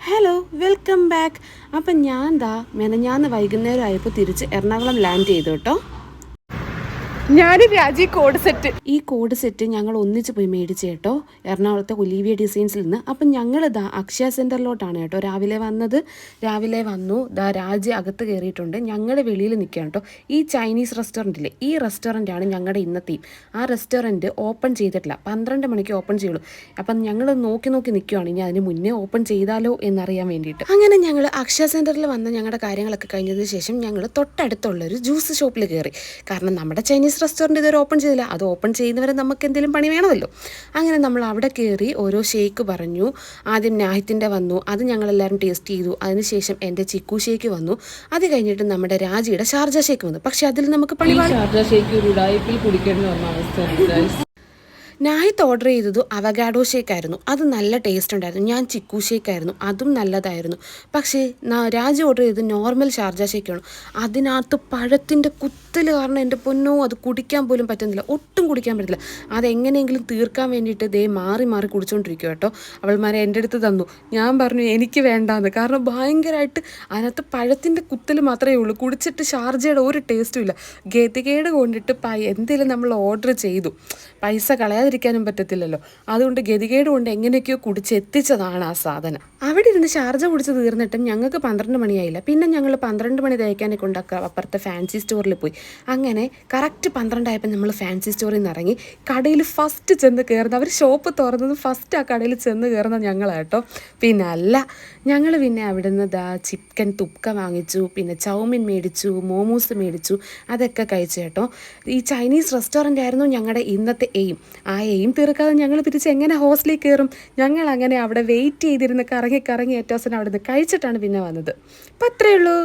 Hello welcome back. അപ്പം ഞാൻ മെനഞ്ഞാന്ന് വൈകുന്നേരം ആയപ്പോൾ തിരിച്ച് എറണാകുളം ലാൻഡ് ചെയ്തു കേട്ടോ. ഈ കോഡ് സെറ്റ് ഞങ്ങൾ ഒന്നിച്ച് പോയി മേടിച്ചു കേട്ടോ, എറണാകുളത്തെ ഒലീവിയ ഡിസൈൻസിൽ നിന്ന്. അപ്പം ഞങ്ങൾ അക്ഷയ സെൻറ്ററിലോട്ടാണ് കേട്ടോ രാവിലെ വന്നത്. രാവിലെ വന്നു, രാജി അകത്ത് കയറിയിട്ടുണ്ട്. ഞങ്ങൾ വെളിയിൽ നിൽക്കുകയാണ് കേട്ടോ. ഈ ചൈനീസ് റെസ്റ്റോറൻറ്റില്ലേ, ഈ റെസ്റ്റോറൻറ്റാണ് ഞങ്ങളുടെ ഇന്നത്തെയും. ആ റെസ്റ്റോറൻറ്റ് ഓപ്പൺ ചെയ്തിട്ടില്ല, 12 മണിക്ക് ഓപ്പൺ ചെയ്യുള്ളൂ. അപ്പം ഞങ്ങൾ നോക്കി നിൽക്കുകയാണ്, ഇനി അതിന് മുന്നേ ഓപ്പൺ ചെയ്താലോ എന്നറിയാൻ വേണ്ടിയിട്ട്. അങ്ങനെ ഞങ്ങൾ അക്ഷയ സെൻറ്ററിൽ വന്ന് ഞങ്ങളുടെ കാര്യങ്ങളൊക്കെ കഴിഞ്ഞതിന് ശേഷം ഞങ്ങൾ തൊട്ടടുത്തുള്ളൊരു ജ്യൂസ് ഷോപ്പിൽ കയറി. കാരണം നമ്മുടെ ചൈനീസ് റെസ്റ്റോറൻറ്റ് ഇതുവരെ ഓപ്പൺ ചെയ്തില്ല, അത് ഓപ്പൺ ചെയ്യുന്നവരെ നമുക്ക് എന്തെങ്കിലും പണി വേണമല്ലോ. അങ്ങനെ നമ്മൾ അവിടെ കയറി ഓരോ ഷേക്ക് പറഞ്ഞു. ആദ്യം നാഹിത്തിൻ്റെ വന്നു, അത് ഞങ്ങളെല്ലാവരും ടേസ്റ്റ് ചെയ്തു. അതിനുശേഷം എൻ്റെ ചിക്കു ഷേക്ക് വന്നു. അത് കഴിഞ്ഞിട്ട് നമ്മുടെ രാജിയുടെ ഷാർജ ഷേക്ക് വന്നു. പക്ഷെ അതിൽ നമുക്ക് പണി കുടിക്കേണ്ടി വന്ന അവസ്ഥ. നാഹിത്ത് ഓർഡർ ചെയ്തത് അവഗാഡോ ഷേക്കായിരുന്നു, അത് നല്ല ടേസ്റ്റ് ഉണ്ടായിരുന്നു. ഞാൻ ചിക്കു ഷേക്കായിരുന്നു, അതും നല്ലതായിരുന്നു. പക്ഷേ രാജി ഓർഡർ ചെയ്തത് നോർമൽ ഷാർജ ഷേക്കാണ്. അതിനകത്ത് പഴത്തിൻ്റെ കുത്തൽ കാരണം എൻ്റെ പൊന്നോ, അത് കുടിക്കാൻ പോലും പറ്റുന്നില്ല, ഒട്ടും കുടിക്കാൻ പറ്റില്ല. അതെങ്ങനെയെങ്കിലും തീർക്കാൻ വേണ്ടിയിട്ട് മാറി കുടിച്ചുകൊണ്ടിരിക്കുക കേട്ടോ. അവൾമാരെ എൻ്റെ അടുത്ത് തന്നു. ഞാൻ പറഞ്ഞു എനിക്ക് വേണ്ടാന്ന്, കാരണം ഭയങ്കരമായിട്ട് അതിനകത്ത് പഴത്തിൻ്റെ കുത്തൽ മാത്രമേ ഉള്ളൂ. കുടിച്ചിട്ട് ഷാർജയുടെ ഒരു ടേസ്റ്റും ഇല്ല. ഗതികേട് കൊണ്ടിട്ട് എന്തെങ്കിലും നമ്മൾ ഓർഡർ ചെയ്തു, പൈസ കളയാതിരിക്കാനും പറ്റത്തില്ലല്ലോ. അതുകൊണ്ട് ഗതികേട് കൊണ്ട് എങ്ങനെയൊക്കെയോ കുടിച്ചെത്തിച്ചതാണ് ആ സാധനം. അവിടെ ഇരുന്ന് ഷാർജ കുടിച്ച് തീർന്നിട്ടും ഞങ്ങൾക്ക് 12 മണിയായില്ല. പിന്നെ ഞങ്ങൾ 12 മണി തയ്ക്കാനെ കൊണ്ട് അപ്പുറത്തെ ഫാൻസി സ്റ്റോറിൽ പോയി. അങ്ങനെ കറക്റ്റ് 12 ആയപ്പോൾ നമ്മൾ ഫാൻസി സ്റ്റോറിൽ നിന്ന് ഇറങ്ങി കടയിൽ ഫസ്റ്റ് ചെന്ന് കയറുന്നത്, അവർ ഷോപ്പ് തുറന്നത് ഫസ്റ്റ് ആ കടയിൽ ചെന്ന് കയറുന്നത് ഞങ്ങളാട്ടോ. പിന്നെ അല്ല, ഞങ്ങൾ പിന്നെ അവിടുന്ന് ചിക്കൻ തുപ്ക വാങ്ങിച്ചു, പിന്നെ ചൗമിൻ മേടിച്ചു, മോമോസ് മേടിച്ചു, അതൊക്കെ കഴിച്ചു കേട്ടോ. ഈ ചൈനീസ് റെസ്റ്റോറൻ്റ് ആയിരുന്നു ഞങ്ങളുടെ ഇന്നത്തെ എയിം. ആ എയിം തീർക്കാതെ ഞങ്ങൾ തിരിച്ച് എങ്ങനെ ഹോസ്റ്റലിൽ കയറും? ഞങ്ങൾ അങ്ങനെ അവിടെ വെയിറ്റ് ചെയ്തിരുന്ന് കറങ്ങി ഏറ്റവും അവസാനം അവിടെ നിന്ന് കഴിച്ചിട്ടാണ് പിന്നെ വന്നത്. അപ്പം അത്രയേ ഉള്ളൂ.